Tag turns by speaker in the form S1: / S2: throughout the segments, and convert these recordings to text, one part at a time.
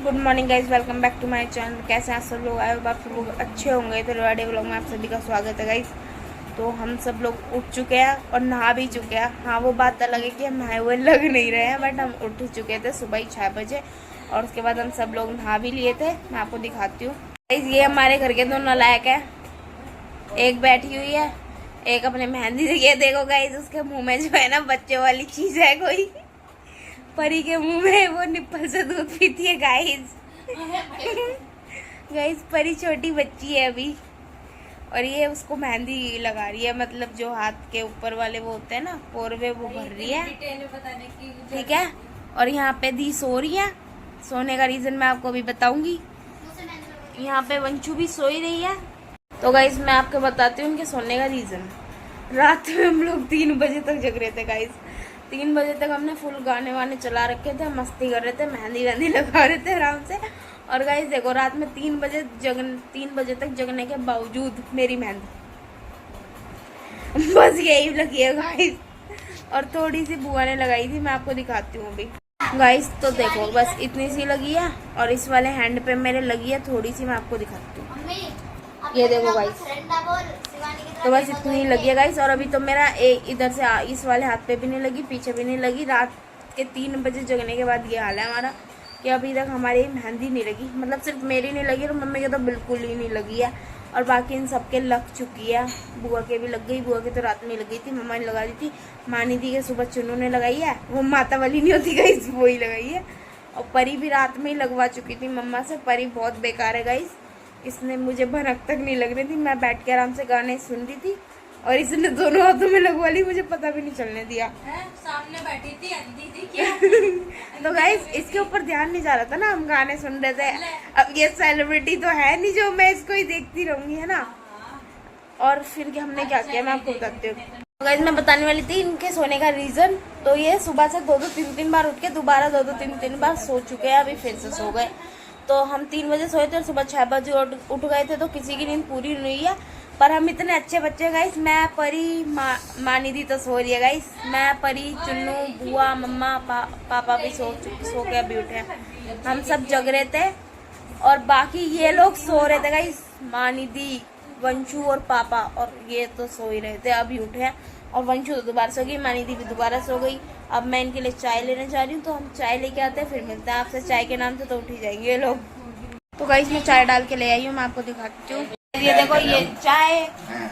S1: Good morning guys, welcome back to my channel. कैसे आप सब लोग आए हो? आप सब लोग अच्छे होंगे तो रेवाड़ी व्लॉग में आप सभी का स्वागत है गाइज। तो हम सब लोग उठ चुके हैं और नहा भी चुके हैं। हाँ, वो बात अलग है कि हम नहाए हुए लग नहीं रहे हैं, बट हम उठ चुके थे सुबह ही 6 बजे। और उसके बाद हम सब लोग नहा भी लिए थे। मैं आपको दिखाती हूँ गाइज। ये हमारे घर के दो नालायक है। एक बैठी हुई है, एक अपने मेहंदी ये देखो गाइज, उसके मुँह में जो है ना बच्चे वाली चीज़ है कोई। परी के मुंह में वो निप्पल से दूध पीती है गाइस। गाइस, परी छोटी बच्ची है अभी, और ये उसको मेहंदी लगा रही है, मतलब जो हाथ के ऊपर वाले वो होते हैं ना पोरवे, वो भर रही है। ठीक है। और यहाँ पे दी सो रही है। सोने का रीजन मैं आपको अभी बताऊंगी। यहाँ पे वंशु भी सो ही रही है। तो गाइस, मैं आपको बताती हूँ उनके सोने का रीजन। रात में हम लोग 3 बजे तक जग रहे थे गाइस। 3 बजे तक हमने फुल गाने वाने चला रखे थे, मस्ती कर रहे थे, मेहंदी वहंदी लगा रहे थे आराम से। और गाइस देखो, रात में 3 बजे तक जगने के बावजूद मेरी मेहंदी बस यही लगी है गाइस। और थोड़ी सी बुआ ने लगाई थी, मैं आपको दिखाती हूँ अभी गाइस। तो देखो, बस इतनी सी लगी है, और इस वाले हैंड पे मेरे लगी है थोड़ी सी, मैं आपको दिखाती हूँ। ये देखो गाइस, तो बस इतनी लगी है गाइस। और अभी तो मेरा इधर से इस वाले हाथ पे भी नहीं लगी, पीछे भी नहीं लगी। रात के 3 बजे जगने के बाद ये हाल है हमारा कि अभी तक हमारी मेहंदी नहीं लगी। मतलब सिर्फ मेरी नहीं लगी और मम्मी के तो बिल्कुल ही नहीं लगी है, और बाकी इन सबके लग चुकी है। बुआ के भी लग गई, बुआ के तो रात में लगी थी, मम्मा ने लगा दी थी। मानी दी के सुबह चुनू ने लगाई है, वो माता वाली नहीं होती गाइस, वो ही लगाई है। और परी भी रात में ही लगवा चुकी थी मम्मा से। परी बहुत बेकार है गाइस, इसने मुझे भनक तक नहीं लग रही थी। मैं बैठ के आराम से गाने सुन रही थी और इसने दोनों हाथों में लगवा ली, मुझे पता भी नहीं चलने दिया।
S2: सामने बैठी थी दीदी क्या?
S1: तो गाइस, इसके ऊपर ध्यान नहीं जा रहा था ना, हम गाने सुन रहे थे। अब ये सेलिब्रिटी तो है नहीं जो मैं इसको ही देखती रहूंगी, है ना। और फिर हमने क्या किया मैं आपको बताती हूँ। तो गाइस, मैं बताने वाली थी इनके सोने का रीजन। तो ये सुबह से 2-2 3-3 बार उठ के दोबारा 2-2 3-3 बार सो चुके हैं। अभी फिर से सो गए। तो हम 3 बजे सोए थे और सुबह 6 बजे उठ गए थे, तो किसी की नींद पूरी नहीं हुई है। पर हम इतने अच्छे बच्चे गाइस। मैं परी मानी दी तो सो रही है गाइस। मैं परी चुन्नू बुआ मम्मा पापा भी सो के अभी उठे हैं। हम सब जग रहे थे और बाकी ये लोग सो रहे थे गाइस। मानी दी, वंशु और पापा, और ये तो सो ही रहे थे, अभी उठे हैं। और वंशु तो दोबारा सो गई, मानी दी भी दोबारा सो गई। अब मैं इनके लिए चाय लेने जा रही हूँ, तो हम चाय लेके आते हैं, फिर मिलते हैं आपसे। चाय के नाम से तो उठ ही जाएंगे ये लोग। तो गाइस, मैं चाय डाल के ले आई हूँ, मैं आपको दिखाती हूँ। ये देखो, ये चाय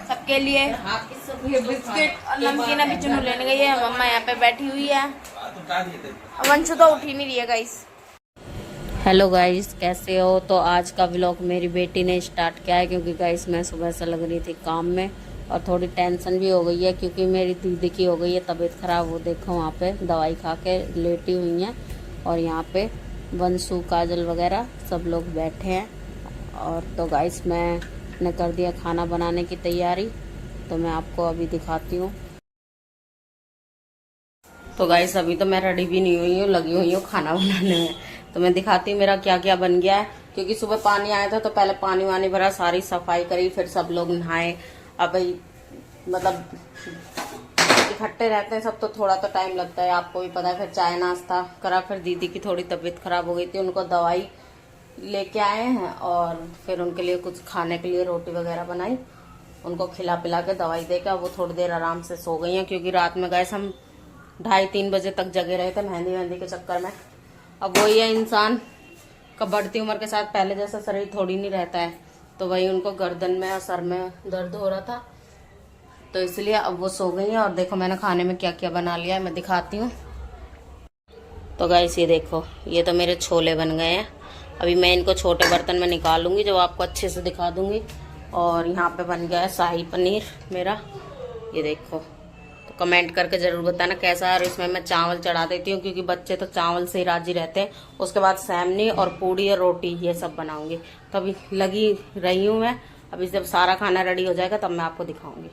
S1: सबके लिए, ये बिस्किट और नमकीन अभी चुनू लेने गई है। मम्मा यहाँ पे बैठी हुई है, वंशु तो उठ ही नहीं रही है गाइस।
S2: हेलो गाइस, कैसे हो? तो आज का व्लॉग मेरी बेटी ने स्टार्ट किया है, क्योंकि गाइस मैं सुबह से लग रही थी काम में और थोड़ी टेंशन भी हो गई है, क्योंकि मेरी दीदी की हो गई है तबीयत खराब। वो देखो वहाँ पे दवाई खा के लेटी हुई हैं, और यहाँ पे वंशु काजल वगैरह सब लोग बैठे हैं। और तो गाइस, मैंने कर दिया खाना बनाने की तैयारी, तो मैं आपको अभी दिखाती हूँ। तो गाइस, अभी तो मैं रेडी भी नहीं हुई हूँ, लगी हुई हूँ खाना बनाने में। तो मैं दिखाती हूँ मेरा क्या क्या बन गया है। क्योंकि सुबह पानी आया था तो पहले पानी वानी भरा, सारी सफाई करी, फिर सब लोग नहाए। अब भाई मतलब इकट्ठे रहते हैं सब, तो थोड़ा तो टाइम लगता है, आपको भी पता है। फिर चाय नाश्ता करा, फिर दीदी की थोड़ी तबीयत खराब हो गई थी, उनको दवाई लेके आए हैं, और फिर उनके लिए कुछ खाने के लिए रोटी वगैरह बनाई, उनको खिला पिला के दवाई देकर वो थोड़ी देर आराम से सो गई हैं। क्योंकि रात में गए हम 2:30-3 बजे तक जगे रहे थे मेहंदी वहंदी के चक्कर में। अब वही है, इंसान का बढ़ती उम्र के साथ पहले जैसा शरीर थोड़ी नहीं रहता है, तो वही उनको गर्दन में और सर में दर्द हो रहा था, तो इसलिए अब वो सो गई है। और देखो मैंने खाने में क्या क्या बना लिया है, मैं दिखाती हूँ। तो गाइस, ये देखो, ये तो मेरे छोले बन गए हैं। अभी मैं इनको छोटे बर्तन में निकालूंगी, जब आपको अच्छे से दिखा दूंगी। और यहाँ पे बन गया है शाही पनीर मेरा, ये देखो। तो कमेंट करके ज़रूर बताना कैसा है। और इसमें मैं चावल चढ़ा देती हूँ, क्योंकि बच्चे तो चावल से ही राजी रहते हैं। उसके बाद सैमनी और पूड़ी और रोटी ये सब बनाऊंगी। तो अभी लगी रही हूँ मैं, अभी जब सारा खाना रेडी हो जाएगा तब मैं आपको दिखाऊंगी।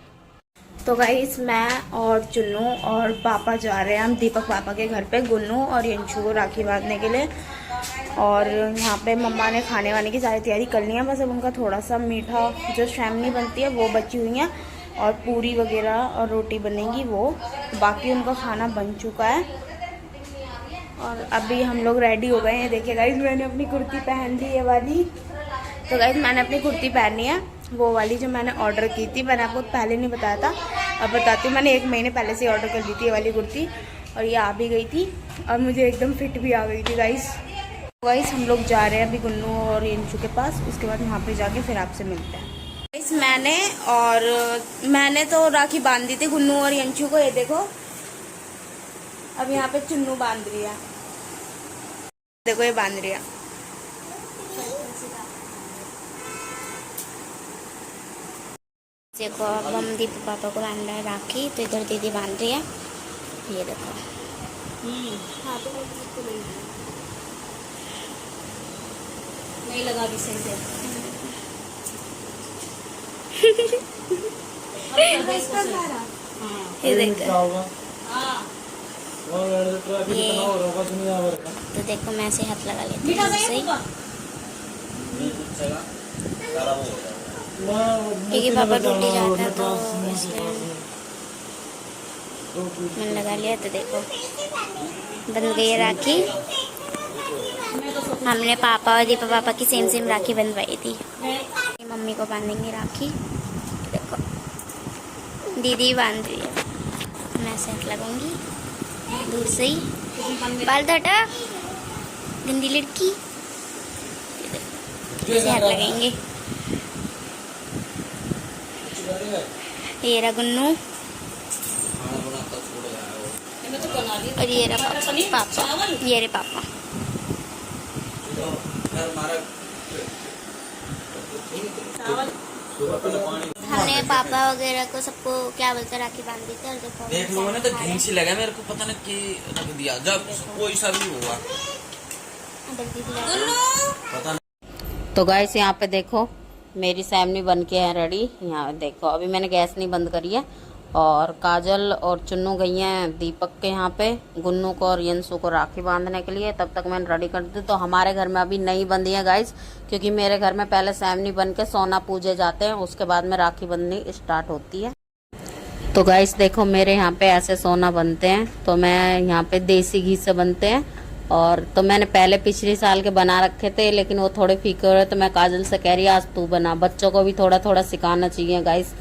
S1: तो गाइस, मैं और चुन्नू और पापा जा रहे हैं हम दीपक पापा के घर पे, गुन्नू और यंशु को राखी बांधने के लिए। और यहाँ पे मम्मा ने खाने वाने की सारी तैयारी कर ली है, बस अब उनका थोड़ा सा मीठा जो सैमनी बनती है वो बची हुई है, और पूरी वगैरह और रोटी बनेगी वो। बाकी उनका खाना बन चुका है। और अभी हम लोग रेडी हो गए हैं। देखिए गाइज मैंने अपनी कुर्ती पहन ली ये वाली। तो गाइज मैंने अपनी कुर्ती पहनी है वो वाली जो मैंने ऑर्डर की थी। मैंने आपको पहले नहीं बताया था, अब बताती हूँ। मैंने 1 महीने पहले से ऑर्डर कर ली थी ये वाली कुर्ती और ये आ भी गई थी और मुझे एकदम फिट भी आ गई थी गाइज। गाइज हम लोग जा रहे हैं अभी गुन्नू और इंचू के पास, उसके बाद वहाँ पे जाके फिर आपसे मिलते हैं। गाइज मैंने तो राखी बांध दी थी गुन्नू और इंचू को। ये देखो अब यहाँ पे चुन्नू बांध रही है, देखो ये बांध रही है।
S3: देखो अब हम दीपू पापा को बांध रहे हैं राखी, तो इधर दीदी बांध रही है। ये देखो
S2: नहीं लगा अभी सही से।
S3: ये देखो तो देखो मैं ऐसे हाथ लगा लेती हूँ सही, क्योंकि पापा ड्यूटी जाता है तो इसलिए मैंने लगा लिया। तो देखो बन गई है राखी। हमने पापा और दीपा पापा की सेम सेम राखी बंधवाई थी। मम्मी को बांधेंगे राखी। देखो दीदी बांध रही है, मैं ऐसे हाथ लगाऊंगी दूर से ही। बाल हटा गंदी लड़की, ऐसे हाथ लगाएंगे। ये रहा गुन्नू और ये रहा पापा, ये रहे पापा। हमने पापा वगैरह को सबको क्या बोलते राखी बांध दी थी। और देखो
S4: देख लोगों ने तो घिन सी लगा मेरे को, पता नहीं कि रख दिया जब कोई सा भी हुआ पता नहीं।
S2: तो गाइस यहाँ पे देखो मेरी सैमनी बन के है रेडी। यहाँ देखो अभी मैंने गैस नहीं बंद करी है और काजल और चुन्नू गई हैं दीपक के यहाँ पे गुन्नू को और यंसु को राखी बांधने के लिए। तब तक मैंने रेडी कर दी। तो हमारे घर में अभी नहीं बंधी है गाइस, क्योंकि मेरे घर में पहले सैमनी बन के सोना पूजे जाते हैं, उसके बाद में राखी बंधनी स्टार्ट होती है। तो गाइस देखो मेरे यहाँ पे ऐसे सोना बनते हैं। तो मैं यहाँ पे देसी घी से बनते हैं। और तो मैंने पहले पिछले साल के बना रखे थे, लेकिन वो थोड़े फीके हो रहे। तो मैं काजल से कह रही आज तू बना। बच्चों को भी थोड़ा थोड़ा सिखाना चाहिए गाइस,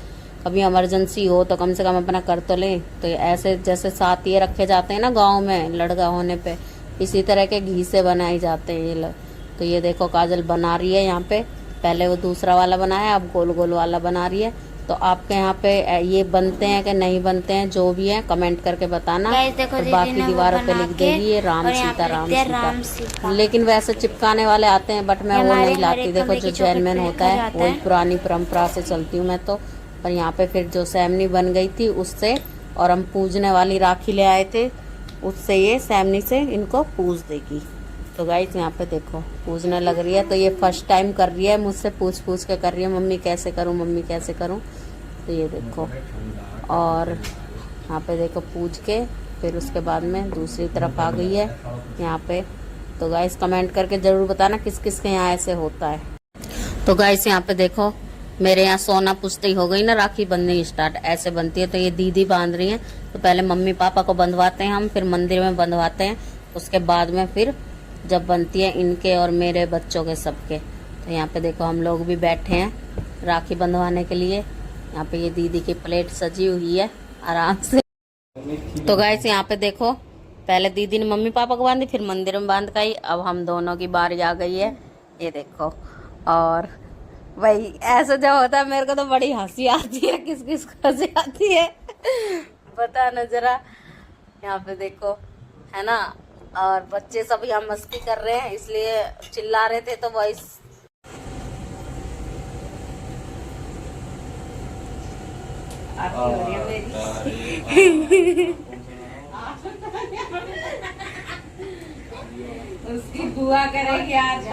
S2: कभी इमरजेंसी हो तो कम से कम अपना कर तो ले। तो ऐसे जैसे साथ ये रखे जाते हैं ना गांव में लड़का होने पे, इसी तरह के घी से बनाए जाते हैं ये लोग। तो ये देखो काजल बना रही है यहाँ पे। पहले वो दूसरा वाला बनाया, अब गोल गोल वाला बना रही है। तो आपके यहाँ पे ये बनते हैं कि नहीं बनते हैं, जो भी है कमेंट करके बताना। और बाकी दीवारों पे लिख देगी ये राम सीता राम सीता। लेकिन वैसे चिपकाने वाले आते हैं, बट मैं वो नहीं लाती। देखो जो जेनमेन होता है वही पुरानी परंपरा से चलती हूँ मैं तो। और यहाँ पे फिर जो सैमनी बन गई थी उससे, और हम पूजने वाली राखी ले आए थे, उससे ये सैमनी से इनको पूज देगी। तो गाइस यहाँ पे देखो पूजने लग रही है। तो ये फर्स्ट टाइम कर रही है, मुझसे पूछ पूछ के कर रही है मम्मी कैसे करूँ, मम्मी कैसे करूँ। तो ये देखो, और यहाँ पे देखो पूज के फिर उसके बाद में दूसरी तरफ आ गई है यहाँ पे। तो गाइस कमेंट करके जरूर बताना किस किस के यहाँ ऐसे होता है। तो गाइस यहाँ पे देखो मेरे यहाँ सोना पुश्ती हो गई ना, राखी बंधनी स्टार्ट ऐसे बनती है। तो ये दीदी बांध रही है। तो पहले मम्मी पापा को बंधवाते हैं हम, फिर मंदिर में बंधवाते हैं, उसके बाद में फिर जब बनती है इनके और मेरे बच्चों के सबके। तो यहाँ पे देखो हम लोग भी बैठे हैं राखी बंधवाने के लिए। यहाँ पे ये दीदी की प्लेट सजी हुई है आराम से। तो गाइस यहाँ पे देखो पहले दीदी ने मम्मी पापा को बांधी, फिर मंदिर में बांध गई। अब हम दोनों की बारी आ गई है, ये देखो। और वही ऐसा जब होता है मेरे को तो बड़ी हंसी आती है। किस किस को हंसी आती है पता न जरा। यहाँ पे देखो है ना, और बच्चे सब यहाँ मस्ती कर रहे हैं इसलिए चिल्ला रहे थे। तो वॉइस आती हो रही है मेरी उसकी बुआ करेगी आज।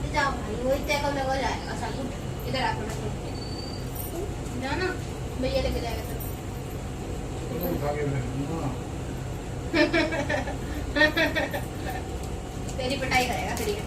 S2: जाओ भाई वही तय को लगा जाएगा सब। इधर आकर जाना भैया लेके जाएगा तेरी पिटाई करेगा फिर ये।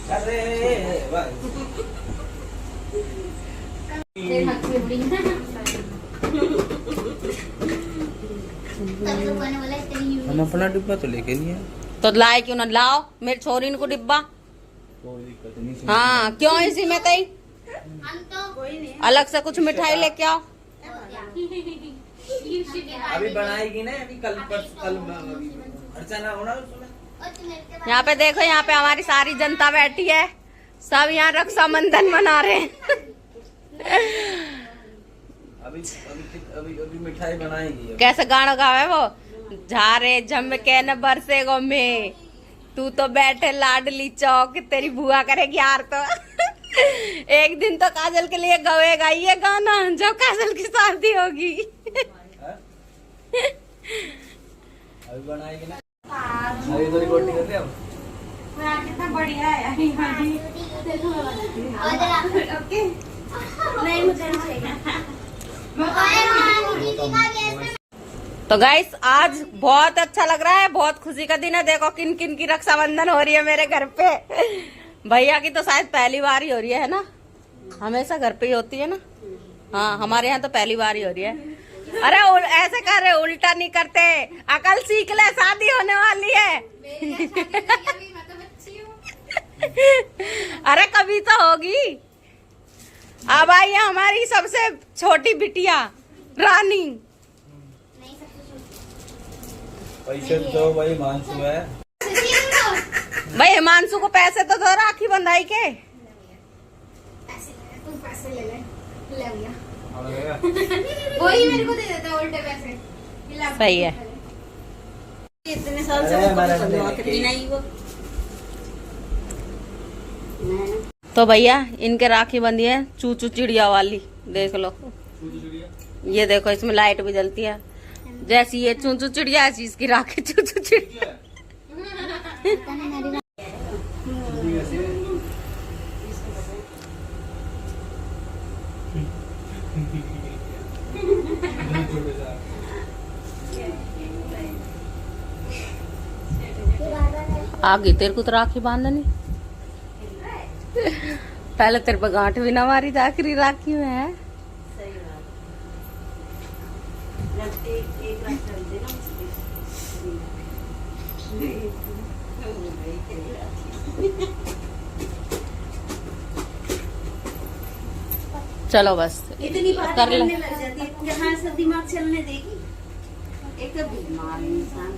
S4: अरे हम अपना डिब्बा तो लेके नहीं है।
S2: तो लाए क्यों ना लाओ मेरी छोरी को डिब्बा।
S4: कोई दिक्कत नहीं।
S2: हाँ क्यों इसी में तई अलग से कुछ मिठाई लेके आओ।
S4: अभी बनाएगी ना, अभी कल अर्चना होना उसमें।
S2: यहाँ पे देखो, यहाँ पे हमारी सारी जनता बैठी है, सब यहाँ रक्षाबंधन मना रहे हैं।
S4: अभी अभी अभी अभी मिठाई बनाएगी।
S2: कैसे गाना गावे वो, झारे झमके न बरसे गो में, तू तो बैठे लाडली चौक, तेरी बुआ करेगी यार। तो एक दिन तो काजल के लिए गवेगा ये गाना जब काजल की शादी होगी।
S4: अभी बनाएगी ना, अभी तो रिकॉर्डिंग करते हैं हम।
S1: कितना बढ़िया है ओके। नहीं मुझे
S2: तो गाइस आज बहुत अच्छा लग रहा है, बहुत खुशी का दिन है। देखो किन किन की रक्षाबंधन हो रही है मेरे घर पे। भैया की तो शायद पहली बार ही हो रही है ना, हमेशा घर पे ही होती है ना। हाँ हमारे यहाँ तो पहली बार ही हो रही है। अरे ऐसे कर रहे, उल्टा नहीं करते, अकल सीख ले, शादी होने वाली है। अरे कभी तो होगी। अब आई है हमारी सबसे छोटी बिटिया रानी।
S4: पैसे तो भाई मानसू है।
S2: भाई हिमांशु को पैसे तो दो राखी बंधाई के।
S1: पैसे ले भैया वही मेरे को दे देता है उल्टे पैसे।
S2: सही है।
S1: इतने साल से नहीं वो।
S2: तो भैया इनके राखी बंधी है चूचू चिड़िया वाली, देख लो। ये देखो इसमें लाइट भी जलती है, जैसी ये चूचू चिड़िया ऐसी इसकी राखी चूचू चिड़िया। आ गई तेरे को तो राखी बांधनी। पहले तेरे पर गांठ भी ना मारी, आखिरी राखी में है। चलो बस
S1: इतनी बात
S2: कर ले।
S1: करने लग जाती है, जहाँ से दिमाग चलने देगी। एक तो बीमार इंसान।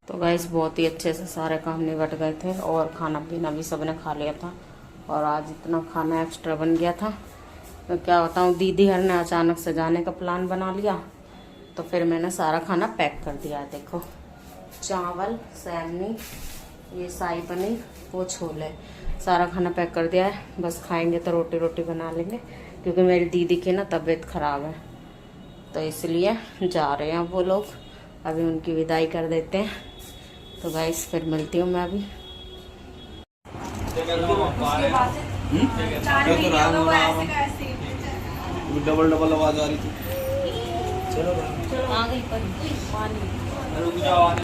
S2: तो गाइस बहुत ही अच्छे से सारे काम निपट गए थे और खाना पीना भी सबने खा लिया था। और आज इतना खाना एक्स्ट्रा बन गया था, तो क्या बताऊँ, दीदी हर ने अचानक से जाने का प्लान बना लिया, तो फिर मैंने सारा खाना पैक कर दिया। देखो चावल, सैमनी, ये शाही पनीर, वो छोले, सारा खाना पैक कर दिया है। बस खाएंगे तो रोटी रोटी बना लेंगे, क्योंकि मेरी दीदी की ना तबीयत खराब है, तो इसलिए जा रहे हैं वो लोग। अभी उनकी विदाई कर देते हैं। तो गाइस फिर मिलती हूँ मैं अभी।
S4: डबल डबल आवाज आ रही थी। चलो
S2: आ गई पानी।
S4: रुक जाओ।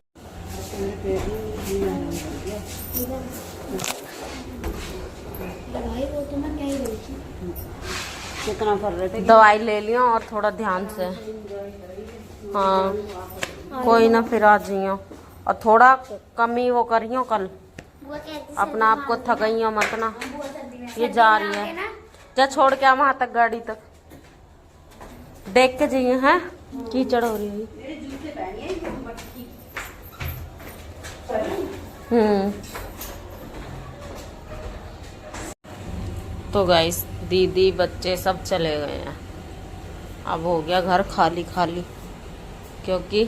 S2: कितना कर रहे थे, दवाई ले लिया और थोड़ा ध्यान से। हाँ कोई ना, फिर आ जाइयो और थोड़ा कमी वो करियो कल, अपना आप को थकाइयो मत ना। ये जा रही है, जा छोड़ के आ वहां तक, गाड़ी तक देख के जाइए। हैं कीचड़ हो रही है। तो गाइस दीदी बच्चे सब चले गए हैं, अब हो गया घर खाली खाली, क्योंकि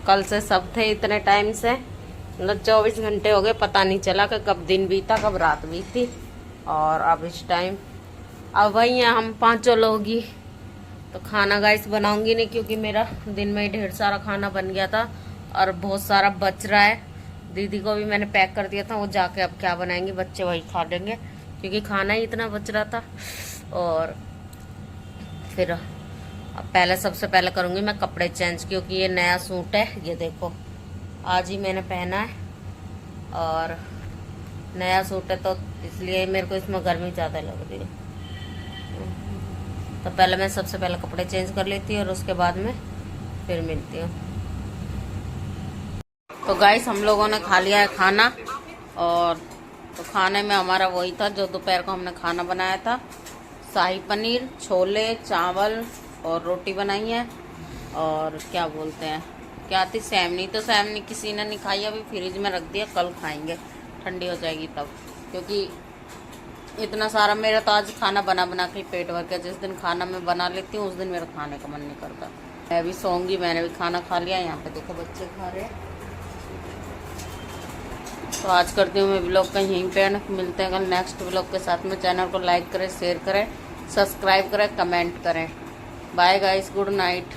S2: कल से सब थे इतने टाइम से, मतलब 24 घंटे हो गए, पता नहीं चला कि कब दिन बीता कब रात बीती। और अब इस टाइम अब वही हैं हम पांचों लोग ही। तो खाना गाइस बनाऊंगी नहीं, क्योंकि मेरा दिन में ही ढेर सारा खाना बन गया था और बहुत सारा बच रहा है। दीदी को भी मैंने पैक कर दिया था, वो जाके अब क्या बनाएंगे, बच्चे वही खा लेंगे, क्योंकि खाना ही इतना बच रहा था। और फिर अब पहले सबसे पहले करूंगी मैं कपड़े चेंज, क्योंकि ये नया सूट है, ये देखो आज ही मैंने पहना है। और नया सूट है तो इसलिए मेरे को इसमें गर्मी ज़्यादा लग रही है। तो पहले मैं सबसे पहले कपड़े चेंज कर लेती हूँ और उसके बाद में फिर मिलती हूँ। तो गाइस हम लोगों ने खा लिया है खाना, और तो खाने में हमारा वही था जो दोपहर को हमने खाना बनाया था। शाही पनीर, छोले, चावल और रोटी बनाई है, और क्या बोलते हैं क्या थी, सेवनी। तो सेवनी किसी ने नहीं खाई, अभी फ्रिज में रख दिया, कल खाएंगे, ठंडी हो जाएगी तब। क्योंकि इतना सारा मेरा तो आज खाना बना बना के पेट भर के, जिस दिन खाना मैं बना लेती हूँ उस दिन मेरा खाने का मन नहीं करता। मैं भी सोऊंगी, मैंने भी खाना खा लिया। यहाँ पे देखो बच्चे खा रहे हैं। तो आज करती हूँ मैं व्लॉग का यहीं पे, मिलते हैं कल नेक्स्ट व्लॉग के साथ में। चैनल को लाइक करें, शेयर करें, सब्सक्राइब करें, कमेंट करें। Bye guys, good night.